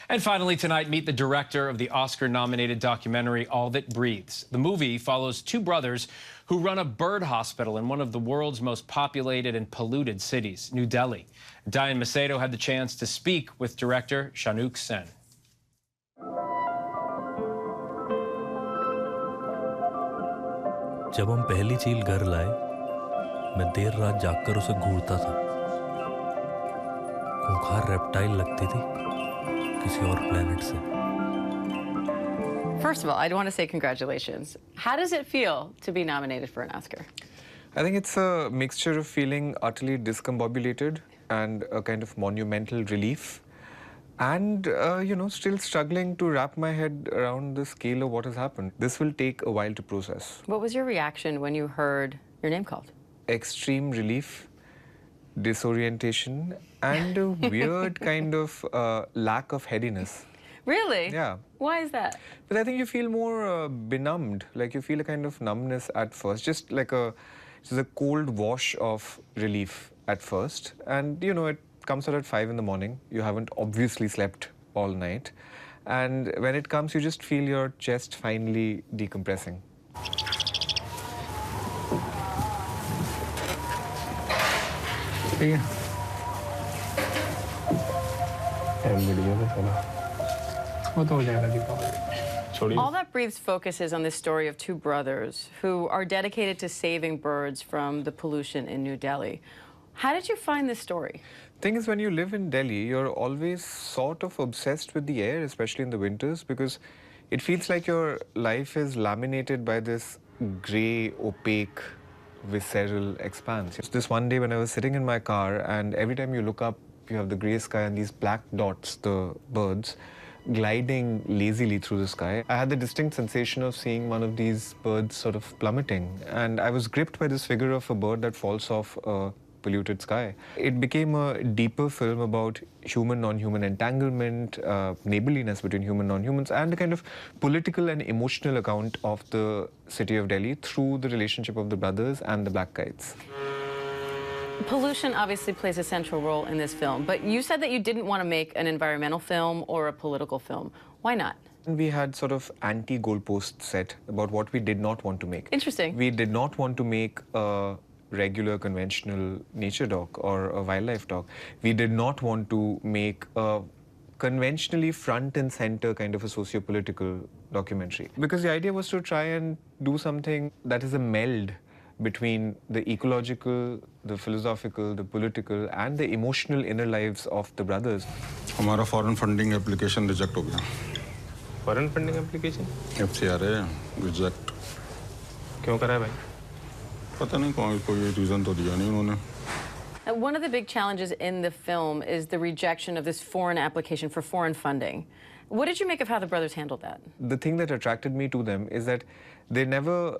And finally tonight, meet the director of the Oscar-nominated documentary All That Breathes. The movie follows two brothers who run a bird hospital in one of the world's most populated and polluted cities, New Delhi. Diane Macedo had the chance to speak with director Shaunak Sen. जब हम पहली चील घर लाए, मैं देर रात जागकर उसे घूरता था। खूंखार रेप्टाइल लगती थी, किसी और प्लेनेट से। First of all, I want to say congratulations. How does it feel to be nominated for an Oscar? I think it's a mixture of feeling utterly discombobulated and a kind of monumental relief. And, still struggling to wrap my head around the scale of what has happened. This will take a while to process. What was your reaction when you heard your name called? Extreme relief, disorientation, and a weird kind of lack of headiness. Really? Yeah. Why is that? But I think you feel more benumbed, like you feel a kind of numbness at first, just like a cold wash of relief at first. And, it comes out at 5 in the morning. You haven't obviously slept all night. And when it comes, you just feel your chest finally decompressing. All That Breathes focuses on this story of two brothers who are dedicated to saving birds from the pollution in New Delhi. How did you find this story? Thing is, when you live in Delhi, you're always sort of obsessed with the air, especially in the winters, because it feels like your life is laminated by this grey, opaque, visceral expanse. It's this one day when I was sitting in my car, and every time you look up, you have the grey sky and these black dots, the birds, gliding lazily through the sky. I had the distinct sensation of seeing one of these birds sort of plummeting, and I was gripped by this figure of a bird that falls off a polluted sky. It became a deeper film about human non-human entanglement, neighborliness between human non-humans, and a kind of political and emotional account of the city of Delhi through the relationship of the brothers and the black kites. Pollution obviously plays a central role in this film, but you said that you didn't want to make an environmental film or a political film. Why not? We had sort of anti-goalposts set about what we did not want to make. Interesting. We did not want to make a regular conventional nature doc or a wildlife doc. We did not want to make a conventionally front and center kind of a socio-political documentary. Because the idea was to try and do something that is a meld between the ecological, the philosophical, the political, and the emotional inner lives of the brothers. हमारा foreign funding application reject हो गया. Foreign funding application? FCRA reject. क्यों करा है भाई? पता नहीं कोई reason तो दिया नहीं उन्होंने. One of the big challenges in the film is the rejection of this foreign application for foreign funding. What did you make of how the brothers handled that? The thing that attracted me to them is that they're never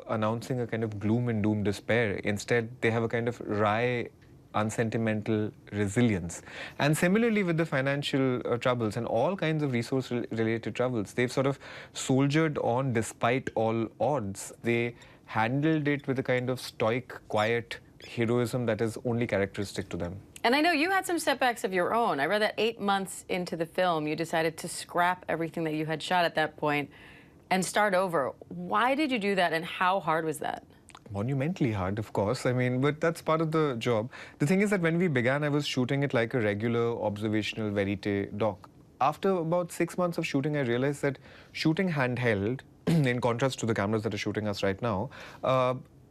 announcing a kind of gloom and doom despair. Instead, they have a kind of wry, unsentimental resilience. And similarly with the financial troubles and all kinds of resource-related troubles, they've sort of soldiered on despite all odds. They handled it with a kind of stoic, quiet heroism that is only characteristic to them. And I know you had some setbacks of your own. I read that 8 months into the film, you decided to scrap everything that you had shot at that point and start over. Why did you do that, and how hard was that? Monumentally hard, of course. I mean, but that's part of the job. The thing is that when we began, I was shooting it like a regular observational verite doc. After about 6 months of shooting, I realized that shooting handheld, in contrast to the cameras that are shooting us right now,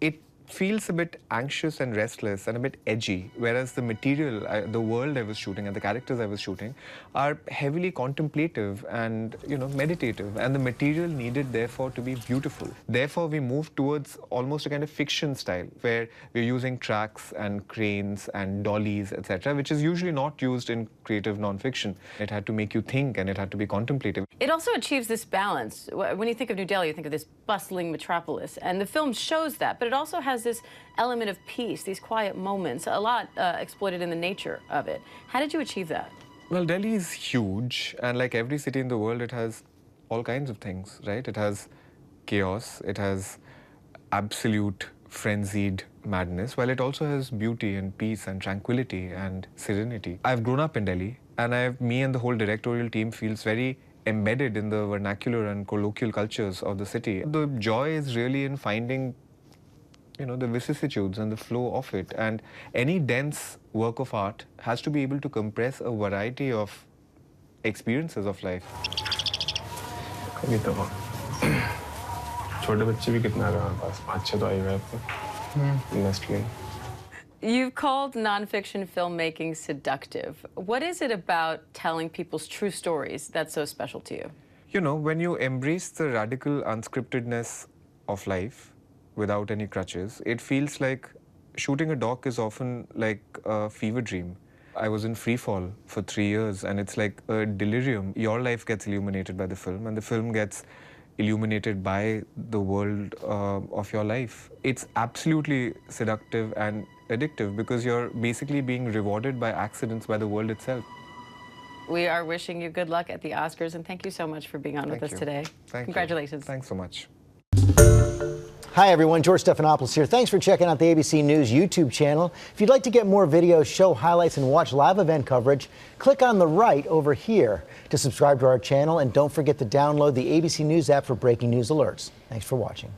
it feels a bit anxious and restless and a bit edgy, whereas the material, the world I was shooting and the characters I was shooting are heavily contemplative and, meditative, and the material needed, therefore, to be beautiful. Therefore, we moved towards almost a kind of fiction style, where we're using tracks and cranes and dollies, etc., which is usually not used in creative non-fiction. It had to make you think, and it had to be contemplative. It also achieves this balance. When you think of New Delhi, you think of this bustling metropolis, and the film shows that, but it also has this element of peace, these quiet moments, a lot exploited in the nature of it. How did you achieve that? Well, Delhi is huge, and like every city in the world, it has all kinds of things, right? It has chaos, it has absolute frenzied madness, while it also has beauty and peace and tranquility and serenity. I've grown up in Delhi, and me and the whole directorial team feels very embedded in the vernacular and colloquial cultures of the city. The joy is really in finding, you know, the vicissitudes and the flow of it. And any dense work of art has to be able to compress a variety of experiences of life. कभी तो छोटे बच्चे भी कितना आ गए हमारे पास 5-6 तो आए हुए आपको इंडस्ट्री में. You've called nonfiction filmmaking seductive. What is it about telling people's true stories that's so special to you? You know, when you embrace the radical unscriptedness of life without any crutches, it feels like shooting a doc is often like a fever dream. I was in free fall for 3 years, and it's like a delirium. Your life gets illuminated by the film, and the film gets illuminated by the world of your life. It's absolutely seductive and addictive because you're basically being rewarded by accidents by the world itself. We are wishing you good luck at the Oscars, and thank you so much for being on with us today. Thank Congratulations. you. Thanks so much. Hi everyone, George Stephanopoulos here. Thanks for checking out the ABC News YouTube channel. If you'd like to get more videos, show highlights, and watch live event coverage, click on the right over here to subscribe to our channel, and don't forget to download the ABC News app for breaking news alerts. Thanks for watching.